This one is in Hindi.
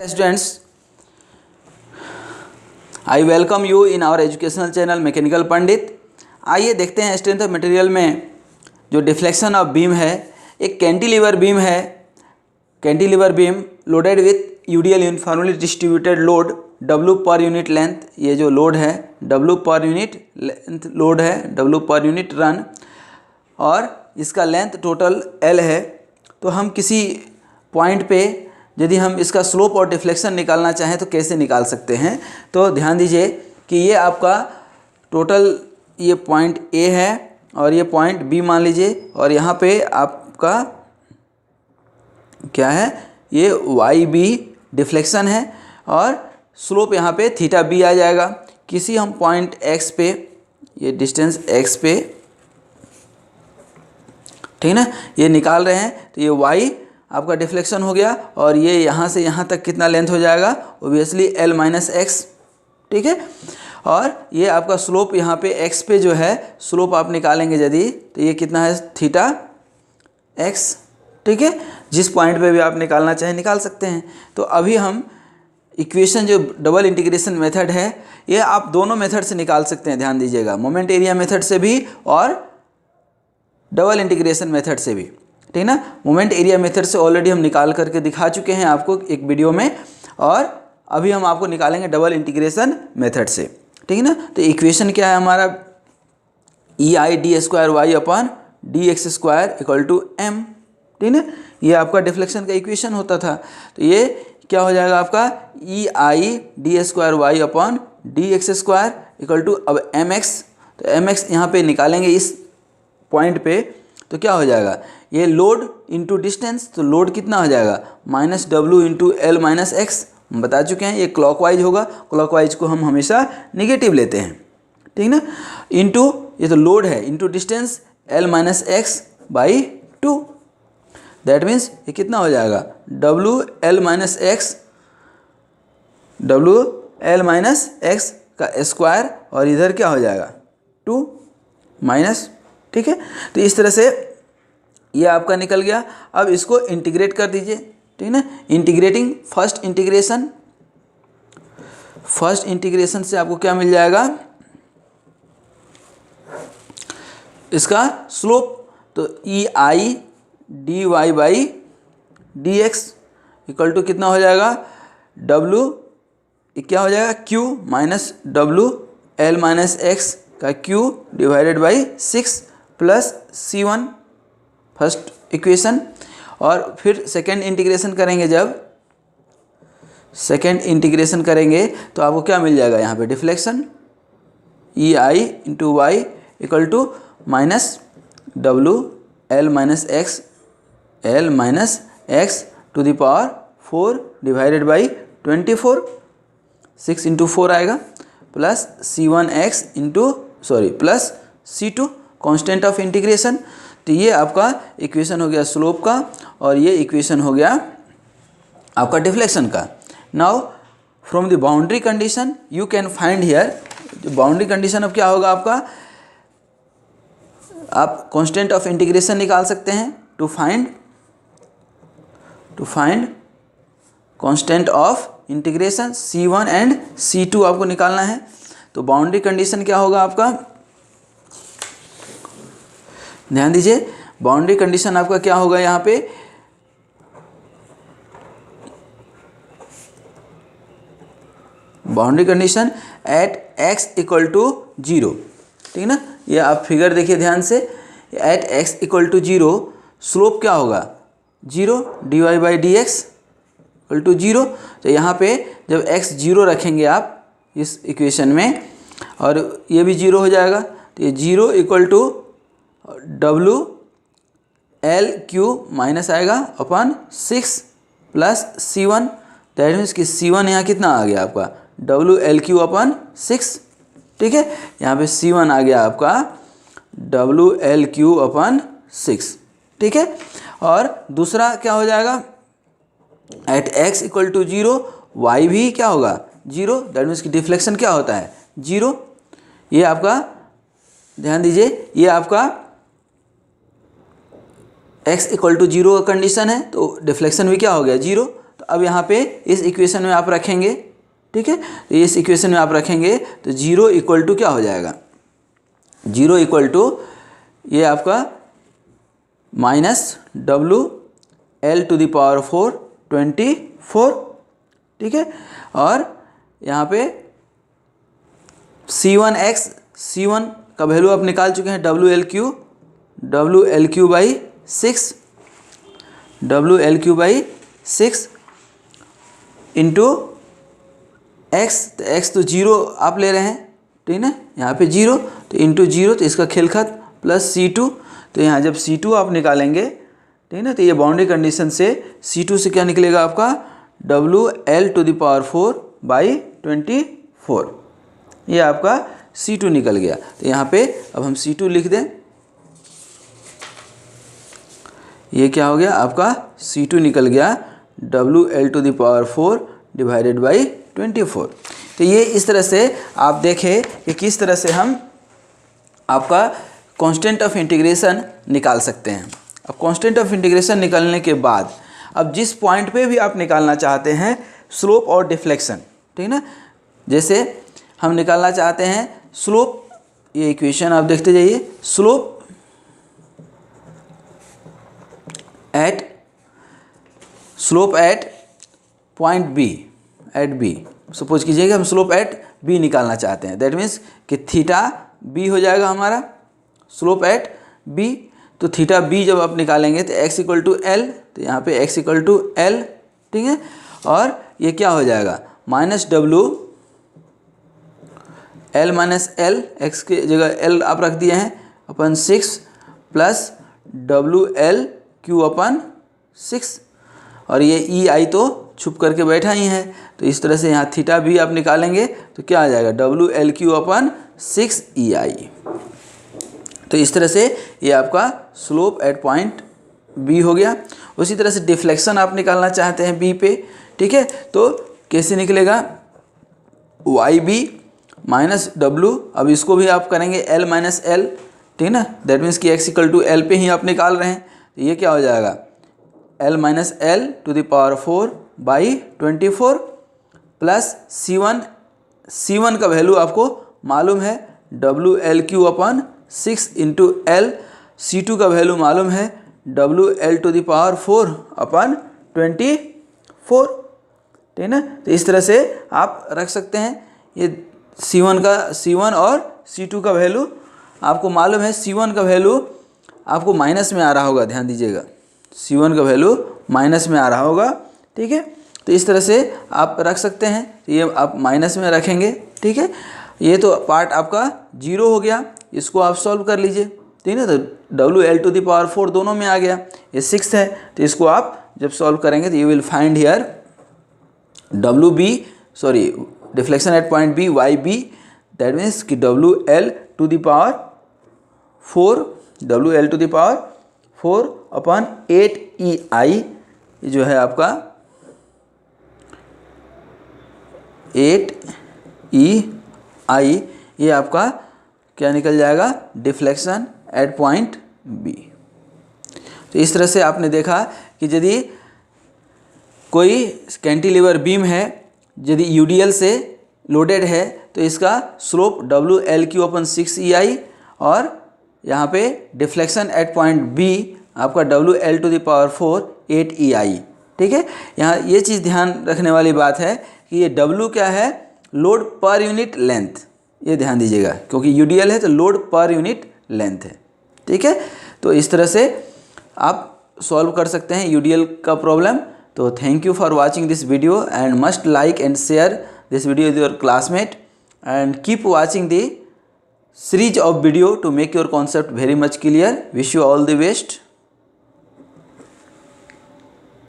Students, I welcome you in our educational channel mechanical Pandit. आइए देखते हैं स्ट्रेंथ ऑफ मटेरियल में जो डिफ्लेक्शन ऑफ बीम है। एक कैंटिलीवर बीम है, cantilever beam loaded with UDL uniformly distributed load W per unit length. ये जो लोड है W per unit length load है, W पर यूनिट रन, और इसका लेंथ टोटल L है। तो हम किसी पॉइंट पे यदि हम इसका स्लोप और डिफ्लेक्शन निकालना चाहें तो कैसे निकाल सकते हैं। तो ध्यान दीजिए कि ये आपका टोटल ये पॉइंट A है और ये पॉइंट B मान लीजिए, और यहाँ पे आपका क्या है, ये YB डिफ्लेक्शन है और स्लोप यहाँ पे थीटा B आ जाएगा। किसी हम पॉइंट X पे, ये डिस्टेंस X पे, ठीक ना, ये निकाल रहे हैं, तो ये Y आपका डिफ्लेक्शन हो गया और ये यहाँ से यहाँ तक कितना लेंथ हो जाएगा, ओबियसली L माइनस एक्स, ठीक है। और ये आपका स्लोप यहाँ पे x पे जो है स्लोप आप निकालेंगे यदि, तो ये कितना है थीटा x, ठीक है। जिस पॉइंट पे भी आप निकालना चाहें निकाल सकते हैं। तो अभी हम इक्वेशन जो डबल इंटीग्रेशन मेथड है, ये आप दोनों मेथड से निकाल सकते हैं। ध्यान दीजिएगा, मोमेंट एरिया मेथड से भी और डबल इंटीग्रेशन मेथड से भी, ठीक ना। मोमेंट एरिया मेथड से ऑलरेडी हम निकाल करके दिखा चुके हैं आपको एक वीडियो में, और अभी हम आपको निकालेंगे डबल इंटीग्रेशन मेथड से, ठीक है ना। तो इक्वेशन क्या है हमारा, EI d square y upon d x square equal to M, ठीक ना। ये आपका डिफ्लेक्शन का इक्वेशन होता था। तो ये क्या हो जाएगा आपका, EI d square y upon d x square equal to, अब एम एक्स, तो एम एक्स यहाँ पे निकालेंगे इस पॉइंट पे, तो क्या हो जाएगा, ये लोड इंटू डिस्टेंस, तो लोड कितना हो जाएगा minus W into L minus x. हम बता चुके हैं ये क्लॉकवाइज होगा, क्लॉकवाइज को हम हमेशा नेगेटिव लेते हैं, ठीक ना। इंटू ये तो लोड है, into distance L minus x by 2, that means ये कितना हो जाएगा W L minus x, W L minus x का स्क्वायर, और इधर क्या हो जाएगा 2 माइनस, ठीक है। तो इस तरह से ये आपका निकल गया। अब इसको इंटीग्रेट कर दीजिए, ठीक है ना। इंटीग्रेटिंग फर्स्ट इंटीग्रेशन से आपको क्या मिल जाएगा, इसका स्लोप, तो EI dy by d x equal to कितना हो जाएगा, W क्या हो जाएगा Q minus W L minus x का Q divided by 6 plus C1 first equation. और फिर सेकेंड इंटीग्रेशन करेंगे, जब सेकेंड इंटीग्रेशन करेंगे तो आपको क्या मिल जाएगा, यहाँ पे deflection EI into y equal to minus W L minus x to the power 4 divided by 24, 6 into 4 आएगा, plus C1x into plus C2 constant of integration. तो ये आपका इक्वेशन हो गया स्लोप का, और ये इक्वेशन हो गया आपका डिफ्लेक्शन का। Now from the boundary condition you can find here, जो बाउंड्री कंडीशन अब क्या होगा आपका, आप कांस्टेंट ऑफ इंटीग्रेशन निकाल सकते हैं to find constant of integration C1 and C2 आपको निकालना है। तो बाउंड्री कंडीशन क्या होगा आपका, ध्यान दीजिए, बाउंड्री कंडीशन आपका क्या होगा, यहाँ पे boundary condition at x equal to 0, ठीक है ना। ये आप फिगर देखिए ध्यान से, at x equal to 0 slope क्या होगा 0, dy by d x equal to 0। तो यहाँ पे जब x 0 रखेंगे आप इस इक्वेशन में, और ये भी 0 हो जाएगा, तो ये 0 equal to W L Q minus आएगा upon 6 plus C1, that means कि C1 यहाँ कितना आ गया आपका W L Q अपॉन 6, ठीक है। यहाँ पे C1 आ गया आपका W L Q अपॉन 6, ठीक है। और दूसरा क्या हो जाएगा, at x equal to 0 y भी क्या होगा 0, दैट मीन्स कि डिफ्लेक्शन क्या होता है 0। ये आपका ध्यान दीजिए, ये आपका x इक्वल टू 0 का कंडीशन है, तो डिफ्लेक्शन भी क्या हो गया 0। तो अब यहाँ पे इस इक्वेशन में आप रखेंगे, ठीक है, तो इस इक्वेशन में आप रखेंगे तो 0 इक्वल टू क्या हो जाएगा, 0 इक्वल टू ये आपका minus W L to the power 4 24, ठीक है। और यहाँ पे C1 का वैल्यू आप निकाल चुके हैं, W L Q by 6 into x, तो एक्स तो 0 आप ले रहे हैं, ठीक है ना, यहाँ पे 0 तो इंटू 0 तो इसका खेल खत प्लस C2, तो यहाँ जब C2 आप निकालेंगे, ठीक है ना, तो ये बाउंड्री कंडीशन से C2 से क्या निकलेगा आपका W L to the power 4 by 24, ये आपका C2 निकल गया। तो यहाँ पे अब हम C2 लिख दें, ये क्या हो गया आपका C2 निकल गया W L to the power 4 divided by 24। तो ये इस तरह से आप देखें कि किस तरह से हम आपका कांस्टेंट ऑफ इंटीग्रेशन निकाल सकते हैं। अब कांस्टेंट ऑफ इंटीग्रेशन निकालने के बाद अब जिस पॉइंट पे भी आप निकालना चाहते हैं स्लोप और डिफ्लेक्शन, ठीक है ना, जैसे हम निकालना चाहते हैं स्लोप, ये इक्वेशन आप देखते जाइए, slope at point B, at B, suppose कीजिएगा हम स्लोप एट बी निकालना चाहते हैं, दैट मीन्स कि थीटा बी हो जाएगा हमारा स्लोप एट बी। तो थीटा बी जब आप निकालेंगे तो x इक्वल टू एल, तो यहाँ पे x इक्वल टू एल, ठीक है, और ये क्या हो जाएगा minus W L minus L, x के जगह एल आप रख दिए हैं अपन 6 प्लस डब्लू एल क्यू अपन 6, और ये ई आई तो छुप करके बैठा ही है, तो इस तरह से यहाँ थीटा भी आप निकालेंगे तो क्या आ जाएगा डब्लू एल क्यू अपन 6 ई आई। तो इस तरह से ये आपका स्लोप एट पॉइंट बी हो गया। उसी तरह से डिफ्लेक्शन आप निकालना चाहते हैं बी पे, ठीक है, तो कैसे निकलेगा वाई बी माइनस डब्लू, अब इसको भी आप करेंगे एल माइनस एल, ठीक है ना, दैट मीन्स कि एक्स इक्वल टू एल पे ही आप निकाल रहे हैं, तो ये क्या हो जाएगा L minus L to the power 4 by 24 plus C1 का वैल्यू आपको मालूम है डब्लू एल क्यू अपन 6 इंटू एल, C2 का वैल्यू मालूम है W L to the power 4 अपन 24, ठीक है ना। तो इस तरह से आप रख सकते हैं, ये C1 और C2 का वैल्यू आपको मालूम है, C1 का वैल्यू आपको माइनस में आ रहा होगा, ध्यान दीजिएगा C1 का वैल्यू माइनस में आ रहा होगा, ठीक है, तो इस तरह से आप रख सकते हैं, तो ये आप माइनस में रखेंगे, ठीक है। ये तो पार्ट आपका 0 हो गया, इसको आप सॉल्व कर लीजिए, ठीक है ना, तो W L to the power 4 दोनों में आ गया, ये 6 है, तो इसको आप जब सॉल्व करेंगे तो you will find here deflection at point B Y B, that means कि W L to the power 4 upon 8 E I, जो है आपका 8 ई आई, ये आपका क्या निकल जाएगा डिफ्लेक्शन एट पॉइंट बी। तो इस तरह से आपने देखा कि यदि कोई कैंटिलीवर बीम है, यदि यूडीएल से लोडेड है, तो इसका स्लोप डब्लू एल क्यू अपन 6 ई आई, और यहाँ पे डिफ्लेक्शन एट पॉइंट बी आपका W L to the power 4 8 E आई, ठीक है। यहाँ ये चीज़ ध्यान रखने वाली बात है कि ये डब्लू क्या है लोड पर यूनिट लेंथ, ये ध्यान दीजिएगा, क्योंकि यूडीएल है तो लोड पर यूनिट लेंथ है, ठीक है। तो इस तरह से आप सॉल्व कर सकते हैं यूडीएल का प्रॉब्लम। तो thank you for watching this video and must like and share this video with your classmate and keep watching the series of video to make your concept very much clear. Wish you all the best.